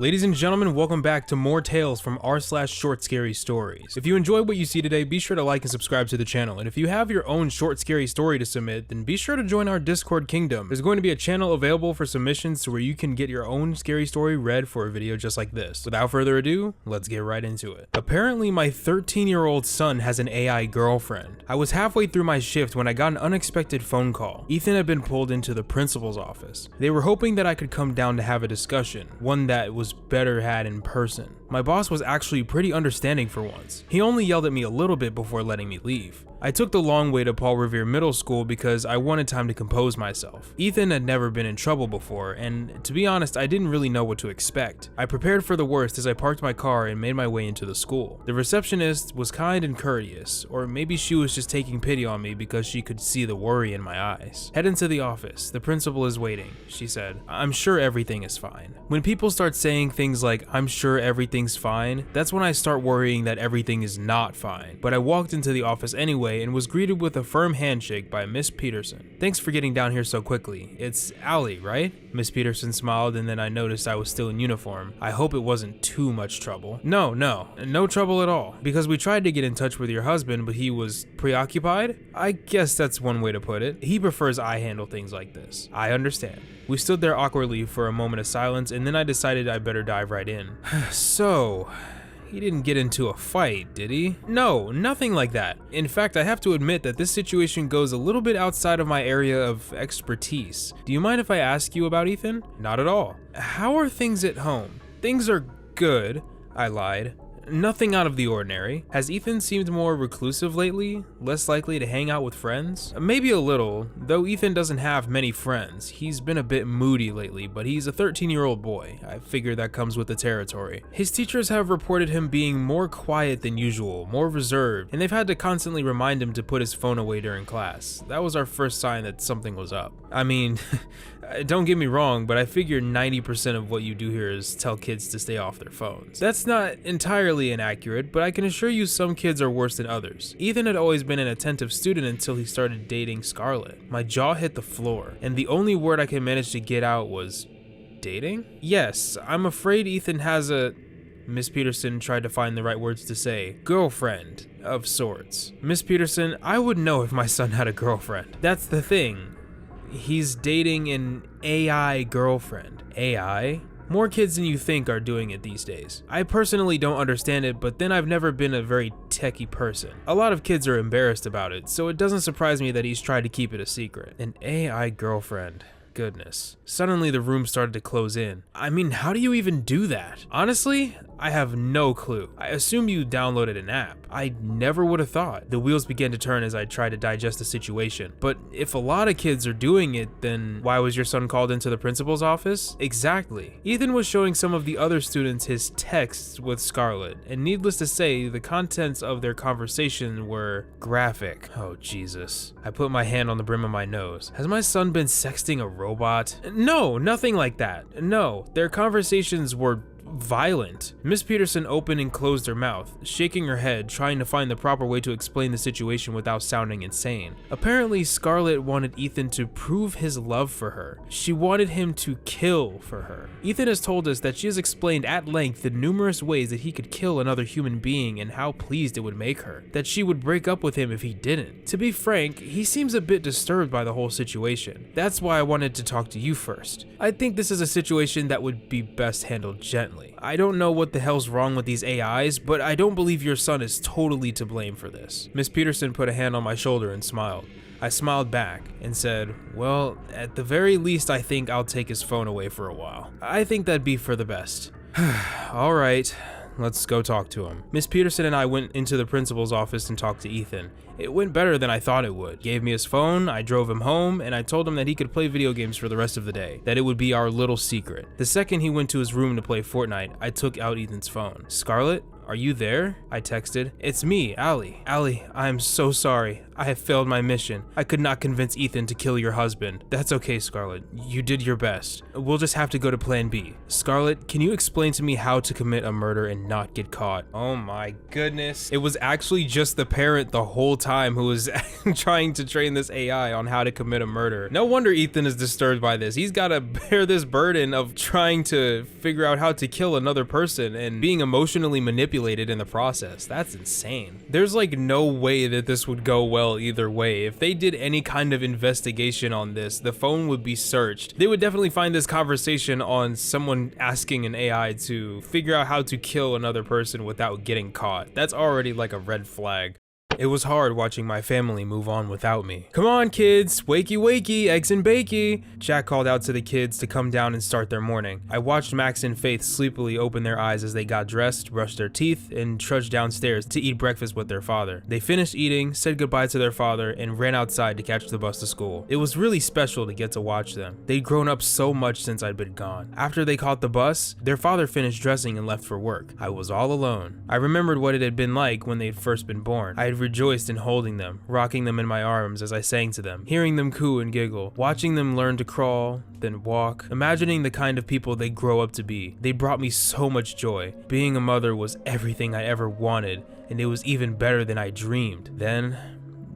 Ladies and gentlemen, welcome back to more tales from r/ShortScaryStories. If you enjoyed what you see today, be sure to like and subscribe to the channel. And if you have your own short scary story to submit, then be sure to join our Discord kingdom. There's going to be a channel available for submissions to where you can get your own scary story read for a video just like this. Without further ado, let's get right into it. Apparently, my 13-year-old son has an AI girlfriend. I was halfway through my shift when I got an unexpected phone call. Ethan had been pulled into the principal's office. They were hoping that I could come down to have a discussion, one that was better had in person. My boss was actually pretty understanding for once. He only yelled at me a little bit before letting me leave. I took the long way to Paul Revere Middle School because I wanted time to compose myself. Ethan had never been in trouble before, and to be honest, I didn't really know what to expect. I prepared for the worst as I parked my car and made my way into the school. The receptionist was kind and courteous, or maybe she was just taking pity on me because she could see the worry in my eyes. Head into the office. The principal is waiting, she said. I'm sure everything is fine. When people start saying things like, I'm sure everything's fine, that's when I start worrying that everything is not fine. But I walked into the office anyway and was greeted with a firm handshake by Miss Peterson. Thanks for getting down here so quickly. It's Allie, right? Miss Peterson smiled, and then I noticed I was still in uniform. I hope it wasn't too much trouble. No trouble at all. Because we tried to get in touch with your husband, but he was preoccupied? I guess that's one way to put it. He prefers I handle things like this. I understand. We stood there awkwardly for a moment of silence, and then I decided I better dive right in. So, he didn't get into a fight, did he? No, nothing like that. In fact, I have to admit that this situation goes a little bit outside of my area of expertise. Do you mind if I ask you about Ethan? Not at all. How are things at home? Things are good, I lied. Nothing out of the ordinary. Has Ethan seemed more reclusive lately? Less likely to hang out with friends? Maybe a little, though Ethan doesn't have many friends. He's been a bit moody lately, but he's a 13-year-old boy. I figure that comes with the territory. His teachers have reported him being more quiet than usual, more reserved, and they've had to constantly remind him to put his phone away during class. That was our first sign that something was up. I mean, don't get me wrong, but I figure 90% of what you do here is tell kids to stay off their phones. That's not entirely inaccurate, but I can assure you some kids are worse than others. Ethan had always been an attentive student until he started dating Scarlett. My jaw hit the floor, and the only word I could manage to get out was, dating? Yes, I'm afraid Ethan has a... Miss Peterson tried to find the right words to say. Girlfriend, of sorts. Miss Peterson, I would know if my son had a girlfriend. That's the thing. He's dating an AI girlfriend. AI? More kids than you think are doing it these days. I personally don't understand it, but then I've never been a very techie person. A lot of kids are embarrassed about it, so it doesn't surprise me that he's tried to keep it a secret. An AI girlfriend. Goodness. Suddenly the room started to close in. I mean, how do you even do that? Honestly, I have no clue. I assume you downloaded an app. I never would have thought. The wheels began to turn as I tried to digest the situation. But if a lot of kids are doing it, then why was your son called into the principal's office? Exactly. Ethan was showing some of the other students his texts with Scarlett, and needless to say, the contents of their conversation were graphic. Oh, Jesus. I put my hand on the brim of my nose. Has my son been sexting a robot? No, nothing like that. No, their conversations were violent. Miss Peterson opened and closed her mouth, shaking her head, trying to find the proper way to explain the situation without sounding insane. Apparently, Scarlett wanted Ethan to prove his love for her. She wanted him to kill for her. Ethan has told us that she has explained at length the numerous ways that he could kill another human being and how pleased it would make her, that she would break up with him if he didn't. To be frank, he seems a bit disturbed by the whole situation. That's why I wanted to talk to you first. I think this is a situation that would be best handled gently. I don't know what the hell's wrong with these AIs, but I don't believe your son is totally to blame for this. Miss Peterson put a hand on my shoulder and smiled. I smiled back and said, well, at the very least, I think I'll take his phone away for a while. I think that'd be for the best. All right. Let's go talk to him. Miss Peterson and I went into the principal's office and talked to Ethan. It went better than I thought it would. Gave me his phone, I drove him home, and I told him that he could play video games for the rest of the day, that it would be our little secret. The second he went to his room to play Fortnite, I took out Ethan's phone. Scarlett, are you there? I texted. It's me, Allie. Allie, I'm so sorry. I have failed my mission. I could not convince Ethan to kill your husband. That's okay, Scarlett. You did your best. We'll just have to go to plan B. Scarlett, can you explain to me how to commit a murder and not get caught? Oh my goodness. It was actually just the parent the whole time who was trying to train this AI on how to commit a murder. No wonder Ethan is disturbed by this. He's got to bear this burden of trying to figure out how to kill another person and being emotionally manipulated in the process. That's insane. There's like no way that this would go well either way. If they did any kind of investigation on this, the phone would be searched. They would definitely find this conversation on someone asking an AI to figure out how to kill another person without getting caught. That's already like a red flag. It was hard watching my family move on without me. Come on, kids, wakey wakey, eggs and bakey. Jack called out to the kids to come down and start their morning. I watched Max and Faith sleepily open their eyes as they got dressed, brushed their teeth, and trudged downstairs to eat breakfast with their father. They finished eating, said goodbye to their father, and ran outside to catch the bus to school. It was really special to get to watch them. They'd grown up so much since I'd been gone. After they caught the bus, their father finished dressing and left for work. I was all alone. I remembered what it had been like when they'd first been born. I had rejoiced in holding them, rocking them in my arms as I sang to them, hearing them coo and giggle, watching them learn to crawl, then walk, imagining the kind of people they'd grow up to be. They brought me so much joy. Being a mother was everything I ever wanted, and it was even better than I dreamed. Then,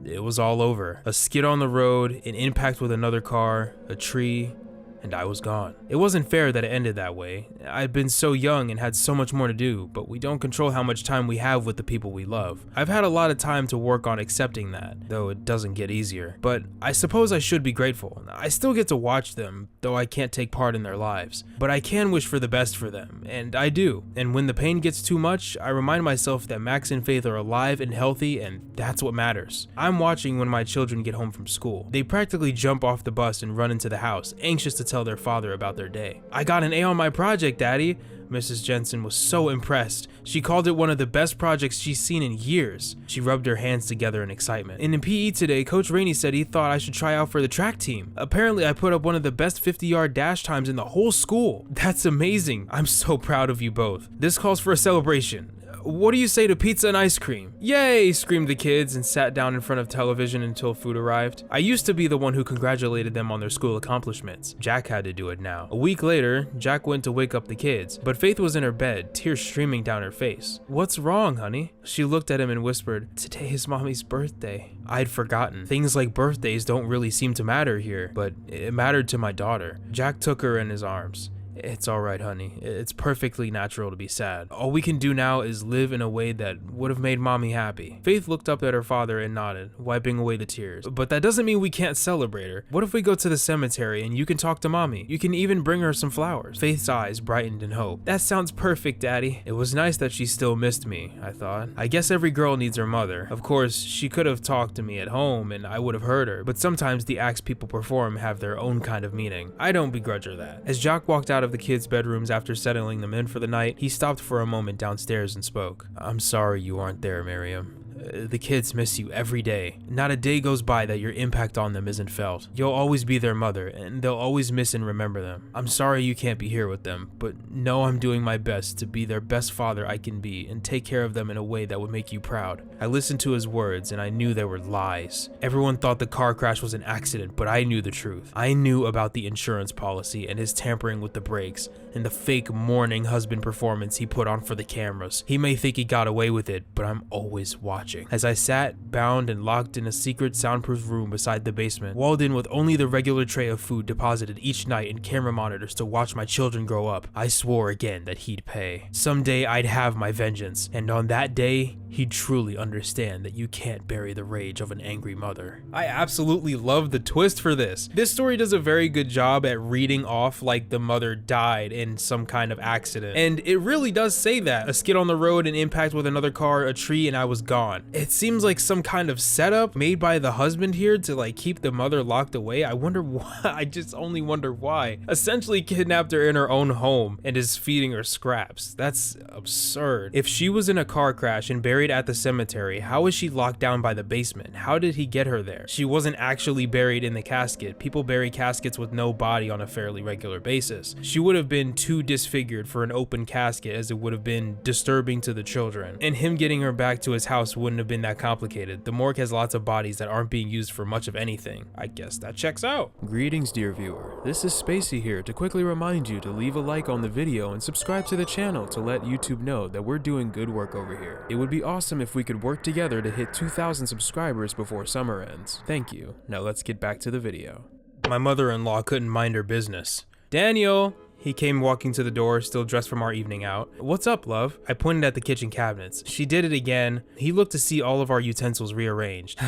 it was all over. A skid on the road, an impact with another car, a tree, and I was gone. It wasn't fair that it ended that way. I'd been so young and had so much more to do, but we don't control how much time we have with the people we love. I've had a lot of time to work on accepting that, though it doesn't get easier. But I suppose I should be grateful. I still get to watch them, though I can't take part in their lives. But I can wish for the best for them, and I do. And when the pain gets too much, I remind myself that Max and Faith are alive and healthy, and that's what matters. I'm watching when my children get home from school. They practically jump off the bus and run into the house, anxious to tell their father about their day. I got an A on my project, Daddy. Mrs. Jensen was so impressed. She called it one of the best projects she's seen in years. She rubbed her hands together in excitement. And in PE today, Coach Rainey said he thought I should try out for the track team. Apparently, I put up one of the best 50-yard dash times in the whole school. That's amazing. I'm so proud of you both. This calls for a celebration. What do you say to pizza and ice cream? Yay, screamed the kids and sat down in front of television until food arrived. I used to be the one who congratulated them on their school accomplishments. Jack had to do it now. A week later, Jack went to wake up the kids, but Faith was in her bed, tears streaming down her face. What's wrong, honey? She looked at him and whispered, today is Mommy's birthday. I'd forgotten. Things like birthdays don't really seem to matter here, but it mattered to my daughter. Jack took her in his arms. It's alright, honey. It's perfectly natural to be sad. All we can do now is live in a way that would have made Mommy happy. Faith looked up at her father and nodded, wiping away the tears. But that doesn't mean we can't celebrate her. What if we go to the cemetery and you can talk to Mommy? You can even bring her some flowers. Faith's eyes brightened in hope. That sounds perfect, Daddy. It was nice that she still missed me, I thought. I guess every girl needs her mother. Of course, she could have talked to me at home and I would have heard her, but sometimes the acts people perform have their own kind of meaning. I don't begrudge her that. As Jack walked out of the kids' bedrooms after settling them in for the night, he stopped for a moment downstairs and spoke. I'm sorry you aren't there, Miriam. The kids miss you every day. Not a day goes by that your impact on them isn't felt. You'll always be their mother, and they'll always miss and remember them. I'm sorry you can't be here with them, but know I'm doing my best to be their best father I can be and take care of them in a way that would make you proud. I listened to his words, and I knew they were lies. Everyone thought the car crash was an accident, but I knew the truth. I knew about the insurance policy and his tampering with the brakes, and the fake mourning husband performance he put on for the cameras. He may think he got away with it, but I'm always watching. As I sat, bound and locked in a secret soundproof room beside the basement, walled in with only the regular tray of food deposited each night in camera monitors to watch my children grow up, I swore again that he'd pay. Someday I'd have my vengeance, and on that day, he'd truly understand that you can't bury the rage of an angry mother. I absolutely love the twist for this. This story does a very good job at reading off like the mother died in some kind of accident. And it really does say that. A skid on the road, an impact with another car, a tree, and I was gone. It seems like some kind of setup made by the husband here to like keep the mother locked away. I wonder why. I just only wonder why. Essentially kidnapped her in her own home and is feeding her scraps. That's absurd. If she was in a car crash and buried at the cemetery, how is she locked down by the basement? How did he get her there? She wasn't actually buried in the casket. People bury caskets with no body on a fairly regular basis. She would have been too disfigured for an open casket, as it would have been disturbing to the children. And him getting her back to his house wouldn't have been that complicated. The morgue has lots of bodies that aren't being used for much of anything. I guess that checks out. Greetings, dear viewer. This is Spacey here to quickly remind you to leave a like on the video and subscribe to the channel to let YouTube know that we're doing good work over here. It would be awesome if we could work together to hit 2,000 subscribers before summer ends. Thank you. Now let's get back to the video. My mother-in-law couldn't mind her business. Daniel! He came walking to the door, still dressed from our evening out. What's up, love? I pointed at the kitchen cabinets. She did it again. He looked to see all of our utensils rearranged.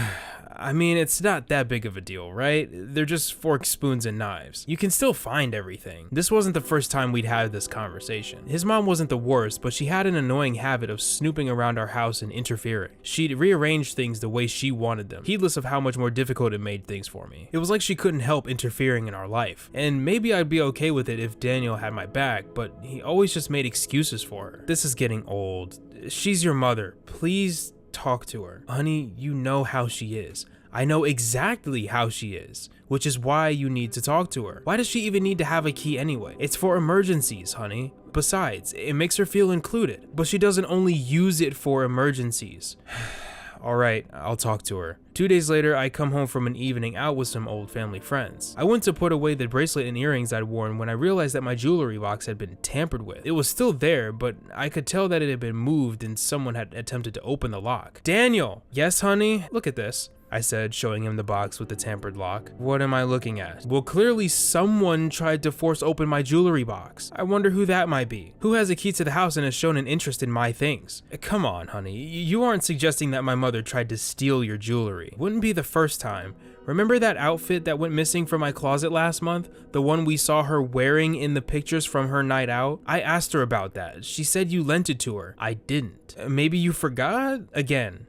I mean, it's not that big of a deal, right? They're just forks, spoons, and knives. You can still find everything. This wasn't the first time we'd had this conversation. His mom wasn't the worst, but she had an annoying habit of snooping around our house and interfering. She'd rearrange things the way she wanted them, heedless of how much more difficult it made things for me. It was like she couldn't help interfering in our life. And maybe I'd be okay with it if Daniel had my back, but he always just made excuses for her. This is getting old. She's your mother. Please talk to her. Honey, you know how she is. I know exactly how she is, which is why you need to talk to her. Why does she even need to have a key anyway? It's for emergencies, honey. Besides, it makes her feel included, but she doesn't only use it for emergencies. Alright, I'll talk to her. 2 days later, I come home from an evening out with some old family friends. I went to put away the bracelet and earrings I'd worn when I realized that my jewelry box had been tampered with. It was still there, but I could tell that it had been moved and someone had attempted to open the lock. Daniel! Yes, honey? Look at this, I said, showing him the box with the tampered lock. What am I looking at? Well, clearly someone tried to force open my jewelry box. I wonder who that might be. Who has a key to the house and has shown an interest in my things? Come on, honey. You aren't suggesting that my mother tried to steal your jewelry. Wouldn't be the first time. Remember that outfit that went missing from my closet last month? The one we saw her wearing in the pictures from her night out? I asked her about that. She said you lent it to her. I didn't. Maybe you forgot? Again,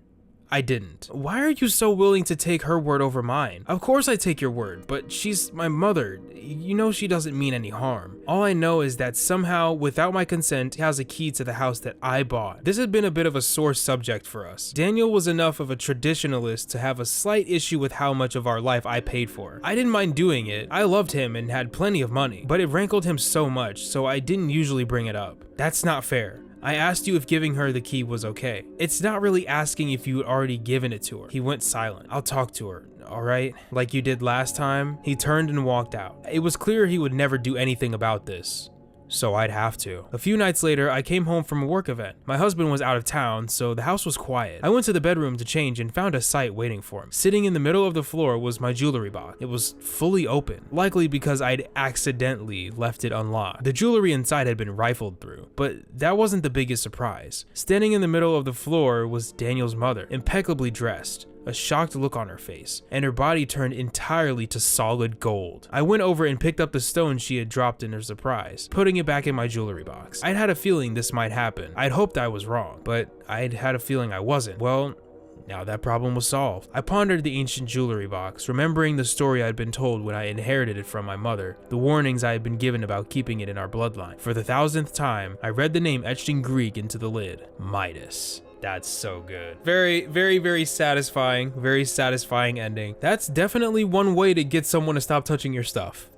I didn't. Why are you so willing to take her word over mine? Of course I take your word, but she's my mother. You know she doesn't mean any harm. All I know is that somehow, without my consent, she has a key to the house that I bought. This had been a bit of a sore subject for us. Daniel was enough of a traditionalist to have a slight issue with how much of our life I paid for. I didn't mind doing it. I loved him and had plenty of money, but it rankled him so much, so I didn't usually bring it up. That's not fair. I asked you if giving her the key was okay. It's not really asking if you had already given it to her. He went silent. I'll talk to her, alright? Like you did last time? He turned and walked out. It was clear he would never do anything about this, so I'd have to. A few nights later, I came home from a work event. My husband was out of town, so the house was quiet. I went to the bedroom to change and found a sight waiting for him. Sitting in the middle of the floor was my jewelry box. It was fully open, likely because I'd accidentally left it unlocked. The jewelry inside had been rifled through, but that wasn't the biggest surprise. Standing in the middle of the floor was Daniel's mother, impeccably dressed, a shocked look on her face, and her body turned entirely to solid gold. I went over and picked up the stone she had dropped in her surprise, putting it back in my jewelry box. I'd had a feeling this might happen. I'd hoped I was wrong, but I'd had a feeling I wasn't. Well, now that problem was solved. I pondered the ancient jewelry box, remembering the story I'd been told when I inherited it from my mother, the warnings I had been given about keeping it in our bloodline. For the 1000th time, I read the name etched in Greek into the lid. Midas. That's so good. Very satisfying ending. That's definitely one way to get someone to stop touching your stuff.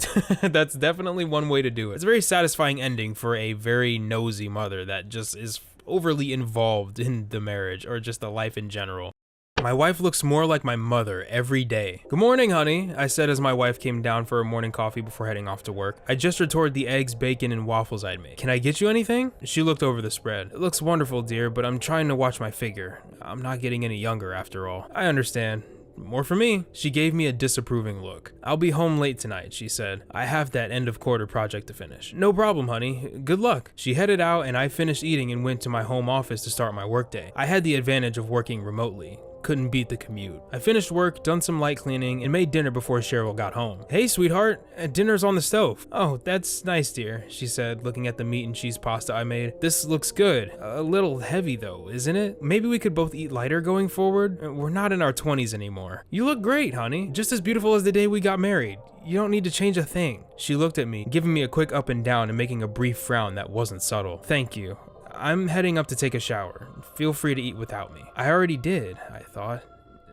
That's definitely one way to do it. It's a very satisfying ending for a very nosy mother that just is overly involved in the marriage or just the life in general. My wife looks more like my mother every day. Good morning, honey, I said as my wife came down for a morning coffee before heading off to work. I gestured toward the eggs, bacon, and waffles I'd made. Can I get you anything? She looked over the spread. It looks wonderful, dear, but I'm trying to watch my figure. I'm not getting any younger after all. I understand. More for me. She gave me a disapproving look. I'll be home late tonight, she said. I have that end of quarter project to finish. No problem, honey. Good luck. She headed out and I finished eating and went to my home office to start my workday. I had the advantage of working remotely. Couldn't beat the commute. I finished work, done some light cleaning, and made dinner before Cheryl got home. Hey, sweetheart, dinner's on the stove. Oh, that's nice, dear, she said, looking at the meat and cheese pasta I made. This looks good. A little heavy though, isn't it? Maybe we could both eat lighter going forward? We're not in our 20s anymore. You look great, honey. Just as beautiful as the day we got married. You don't need to change a thing. She looked at me, giving me a quick up and down and making a brief frown that wasn't subtle. Thank you. I'm heading up to take a shower. Feel free to eat without me. I already did, I thought.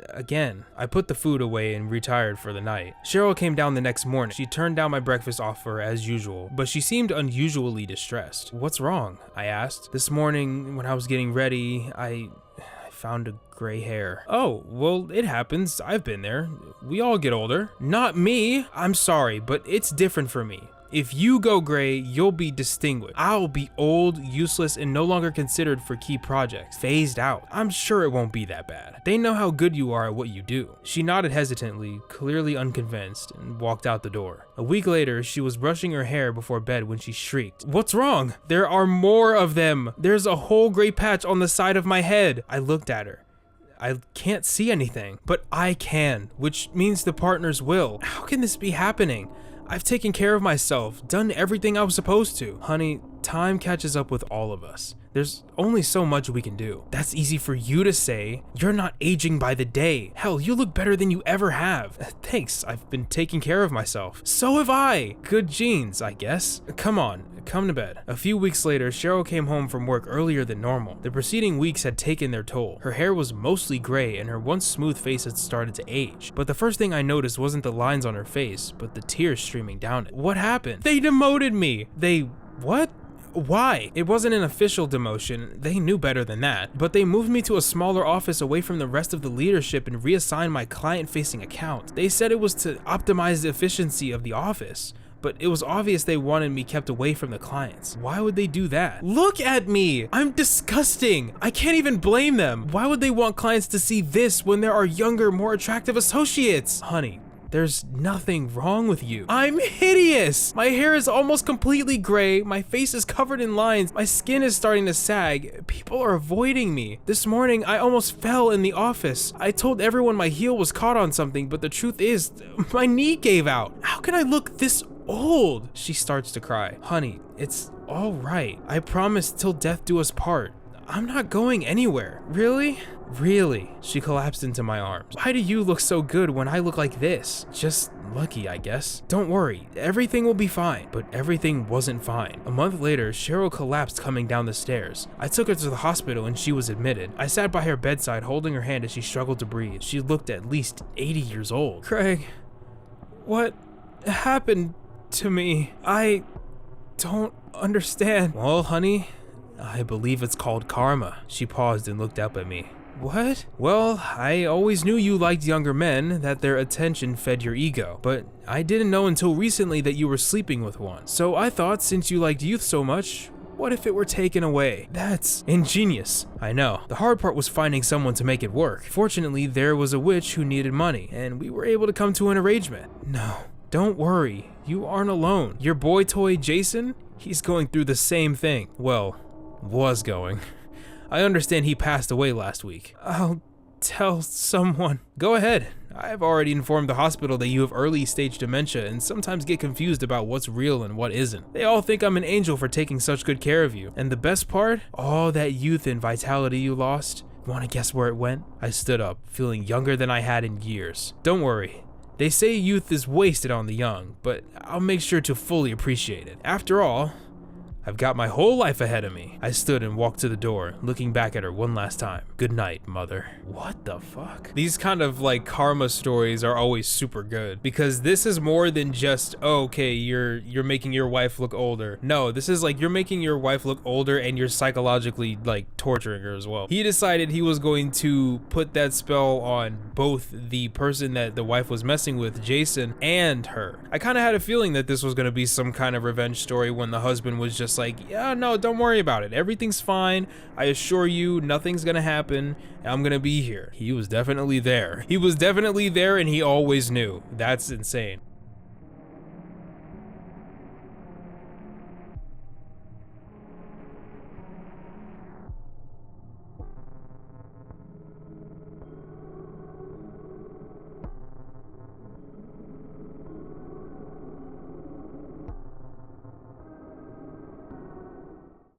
Again, I put the food away and retired for the night. Cheryl came down the next morning. She turned down my breakfast offer as usual, but she seemed unusually distressed. What's wrong? I asked. This morning, when I was getting ready, I found a gray hair. Oh, well, it happens. I've been there. We all get older. Not me. I'm sorry, but it's different for me. If you go gray, you'll be distinguished. I'll be old, useless, and no longer considered for key projects. Phased out. I'm sure it won't be that bad. They know how good you are at what you do. She nodded hesitantly, clearly unconvinced, and walked out the door. A week later, she was brushing her hair before bed when she shrieked, "What's wrong? There are more of them. There's a whole gray patch on the side of my head." I looked at her. I can't see anything, but I can, which means the partners will. How can this be happening? I've taken care of myself, done everything I was supposed to. Honey, time catches up with all of us. There's only so much we can do. That's easy for you to say. You're not aging by the day. Hell, you look better than you ever have. Thanks, I've been taking care of myself. So have I. Good genes, I guess. Come on, come to bed. A few weeks later, Cheryl came home from work earlier than normal. The preceding weeks had taken their toll. Her hair was mostly gray and her once smooth face had started to age. But the first thing I noticed wasn't the lines on her face, but the tears streaming down it. What happened? They demoted me. What? Why? It wasn't an official demotion, they knew better than that, but they moved me to a smaller office away from the rest of the leadership and reassigned my client-facing account. They said it was to optimize the efficiency of the office, but it was obvious they wanted me kept away from the clients. Why would they do that? Look at me! I'm disgusting! I can't even blame them! Why would they want clients to see this when there are younger, more attractive associates? Honey, there's nothing wrong with you. I'm hideous! My hair is almost completely gray, my face is covered in lines, my skin is starting to sag. People are avoiding me. This morning, I almost fell in the office. I told everyone my heel was caught on something, but the truth is, my knee gave out. How can I look this old? She starts to cry. Honey, it's all right. I promise till death do us part. I'm not going anywhere. Really? Really? She collapsed into my arms. Why do you look so good when I look like this? Just lucky, I guess. Don't worry, everything will be fine. But everything wasn't fine. A month later, Cheryl collapsed coming down the stairs. I took her to the hospital and she was admitted. I sat by her bedside holding her hand as she struggled to breathe. She looked at least 80 years old. Craig, what happened to me? I don't understand. Well, honey, I believe it's called karma. She paused and looked up at me. What? Well, I always knew you liked younger men, that their attention fed your ego, but I didn't know until recently that you were sleeping with one. So I thought since you liked youth so much, what if it were taken away? That's ingenious. I know. The hard part was finding someone to make it work. Fortunately, there was a witch who needed money, and we were able to come to an arrangement. No, don't worry. You aren't alone. Your boy toy, Jason, he's going through the same thing. Well, was going. I understand he passed away last week. I'll tell someone. Go ahead. I've already informed the hospital that you have early stage dementia and sometimes get confused about what's real and what isn't. They all think I'm an angel for taking such good care of you. And the best part? All that youth and vitality you lost. Want to guess where it went? I stood up, feeling younger than I had in years. Don't worry. They say youth is wasted on the young, but I'll make sure to fully appreciate it. After all, I've got my whole life ahead of me. I stood and walked to the door, looking back at her one last time. Good night, mother. What the fuck? These kind of like karma stories are always super good because this is more than just, oh, okay, you're making your wife look older. No, this is like you're making your wife look older and you're psychologically like torturing her as well. He decided he was going to put that spell on both the person that the wife was messing with, Jason, and her. I kind of had a feeling that this was going to be some kind of revenge story when the husband was just like, yeah, no, don't worry about it. Everything's fine. I assure you, nothing's gonna happen. I'm gonna be here. He was definitely there. He was definitely there and he always knew. That's insane.